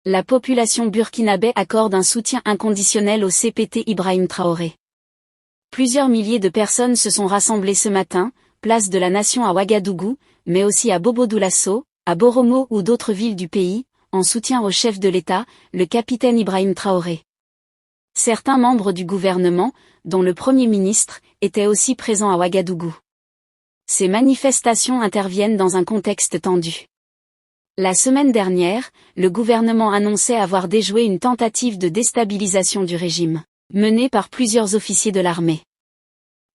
La population burkinabé accorde un soutien inconditionnel au CPT Ibrahim Traoré. Plusieurs milliers de personnes se sont rassemblées ce matin, place de la Nation à Ouagadougou, mais aussi à Bobo-Dioulasso, à Boromo ou d'autres villes du pays, en soutien au chef de l'État, le capitaine Ibrahim Traoré. Certains membres du gouvernement, dont le Premier ministre, étaient aussi présents à Ouagadougou. Ces manifestations interviennent dans un contexte tendu. La semaine dernière, le gouvernement annonçait avoir déjoué une tentative de déstabilisation du régime, menée par plusieurs officiers de l'armée.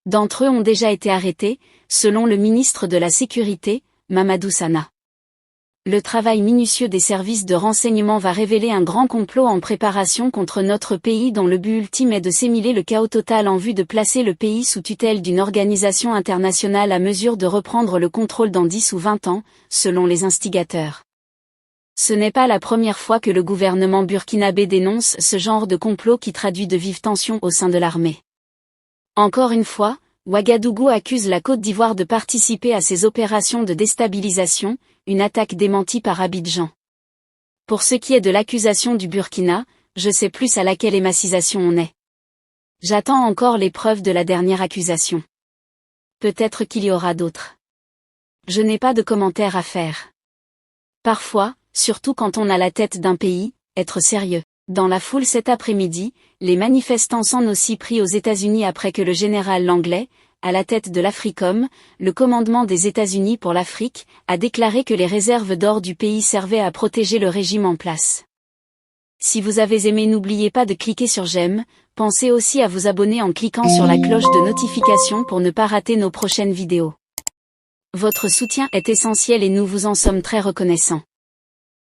D'entre eux ont déjà été arrêtés, selon le ministre de la Sécurité, Mamadou Sana. Le travail minutieux des services de renseignement va révéler un grand complot en préparation contre notre pays dont le but ultime est de sémiler le chaos total en vue de placer le pays sous tutelle d'une organisation internationale à mesure de reprendre le contrôle dans 10 ou 20 ans, selon les instigateurs. Ce n'est pas la première fois que le gouvernement burkinabé dénonce ce genre de complot qui traduit de vives tensions au sein de l'armée. Encore une fois, Ouagadougou accuse la Côte d'Ivoire de participer à ces opérations de déstabilisation, une attaque démentie par Abidjan. Pour ce qui est de l'accusation du Burkina, je sais plus à laquelle émacisation on est. J'attends encore les preuves de la dernière accusation. Peut-être qu'il y aura d'autres. Je n'ai pas de commentaires à faire. Parfois, surtout quand on a la tête d'un pays, être sérieux. Dans la foule cet après-midi, les manifestants s'en aussi pris aux États-Unis après que le général Langlais, à la tête de l'Africom, le commandement des États-Unis pour l'Afrique, a déclaré que les réserves d'or du pays servaient à protéger le régime en place. Si vous avez aimé, n'oubliez pas de cliquer sur j'aime, pensez aussi à vous abonner en cliquant sur la cloche de notification pour ne pas rater nos prochaines vidéos. Votre soutien est essentiel et nous vous en sommes très reconnaissants.